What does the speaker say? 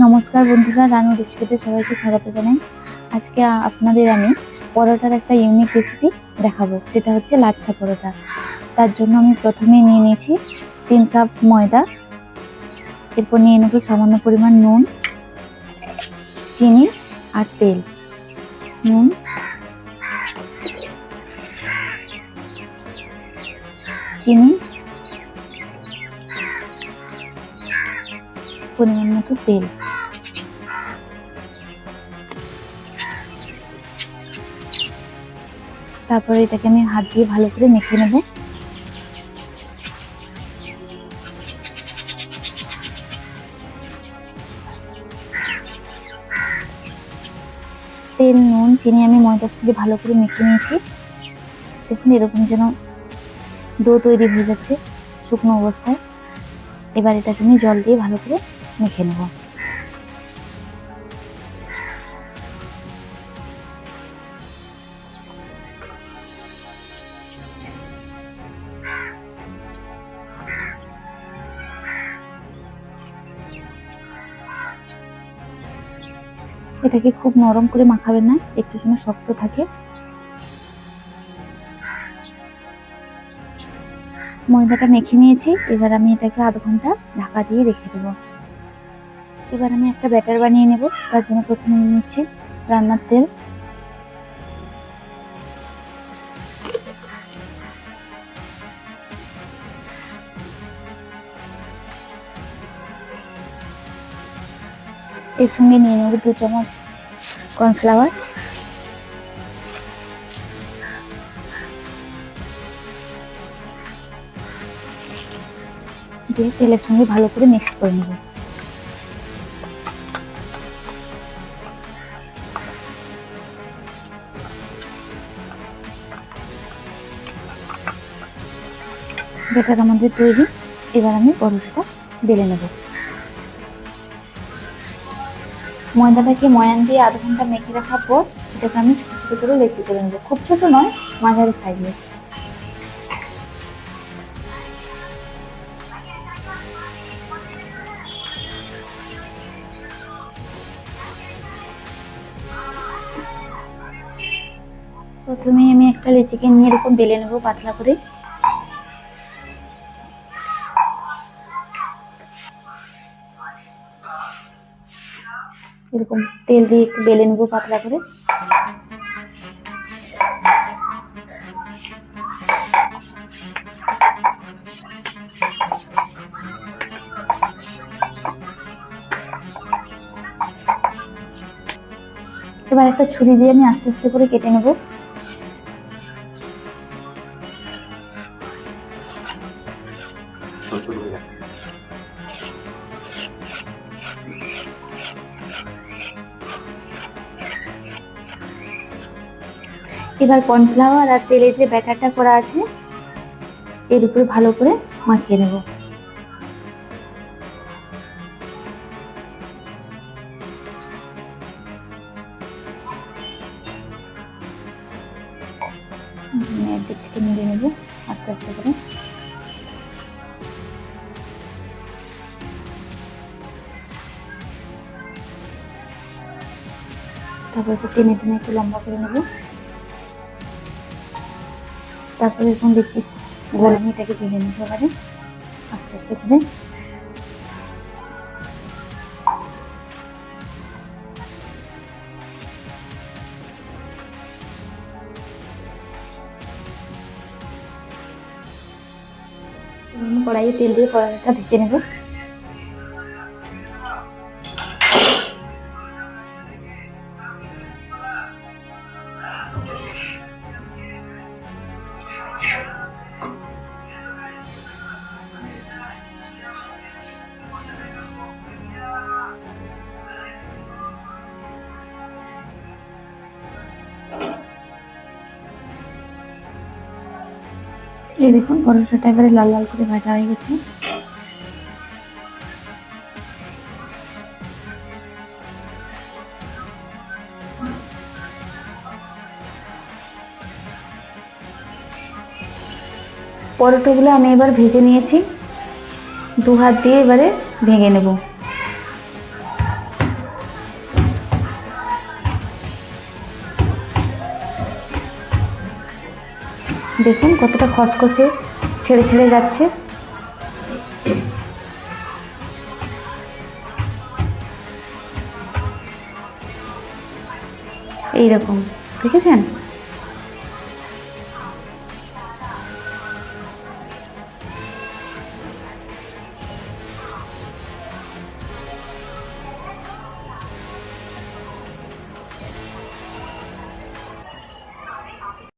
নমস্কার বন্ধুরা, রানু রেসিপিতে সবাইকে স্বাগত জানাই। আজকে আপনাদের আমি পরোটার একটা ইউনিক রেসিপি দেখাবো, সেটা হচ্ছে লাচ্ছা পরোটা। তার জন্য আমি প্রথমে নিয়ে নিয়েছি 3 কাপ ময়দা, এরপর নিয়ে নেব সামান্য পরিমাণ নুন, চিনি আর তেল। নুন, চিনি, পরিমাণ মতো তেল। তারপরে এটাকে আমি হাত দিয়ে ভালো করে মেখে নেব। তেল, নুন, চিনি আমি ময়দার সঙ্গে ভালো করে মেখে নিয়েছি। দেখুন এরকম যেন ডো তৈরি হয়ে যাচ্ছে শুকনো অবস্থায়। এবার এটাকে আমি জল দিয়ে ভালো করে মেখে নেব। এটাকে খুব নরম করে মাখাবেন না, একটু যেন শক্ত থাকে। ময়দাটা মেখে নিয়েছি, এবার আমি এটাকে আধ ঘন্টা ঢাকা দিয়ে রেখে দেবো। এবার আমি একটা ব্যাটার বানিয়ে নেব। তার জন্য প্রথমে নিয়ে নিচ্ছি রান্নার তেল। এর সঙ্গে নিয়ে নেব 2 চামচ কর্নফ্লাওয়ার। দিয়ে তেলের সঙ্গে ভালো করে মিক্স করে নেব। ব্যাটার আমাদের তৈরি। এবার আমি পরোটাটা বেলে নেব। ময়দাটাকে ময়ান দিয়ে আধ ঘন্টা মেখে রাখার পর এটাকে আমি ছোট ছোট করে লেচি করে নেব। খুব ছোট নয়, মাঝারি সাইজের। প্রথমেই আমি একটা লেচিকে নিয়ে এরকম বেলে নেব পাতলা করে। এরকম তেল দিয়ে একটু বেলে নেব পাতলা করে। এবার একটা ছুরি দিয়ে আমি আস্তে আস্তে করে কেটে নেব। এবার কর্নফ্লাওয়ার আর তেলের যে ব্যাটারটা করা আছে এর উপরে ভালো করে মাখিয়ে নেব। একদিক থেকে মিলিয়ে নেব আস্তে আস্তে করে। তারপর একটু টেনে টেনে একটু লম্বা করে নেব। তারপরে এরকম দেখছি গোল, আমি এটাকে ভেঙে নিতে পারে আস্তে আস্তে করে। কড়াইয়ে তেল দিয়ে পরোটাটা ভেজে নেব। এই দেখুন পরোটাটা এবারে লাল লাল করে ভাজা হয়ে গেছে। পরোটাগুলো আমি এবার ভেজে নিয়েছি। 2 হাত দিয়ে এবারে ভেঙে নেব। দেখুন কতটা খসখসে, ছেড়ে ছেড়ে যাচ্ছে। এইরকম দেখেছেন।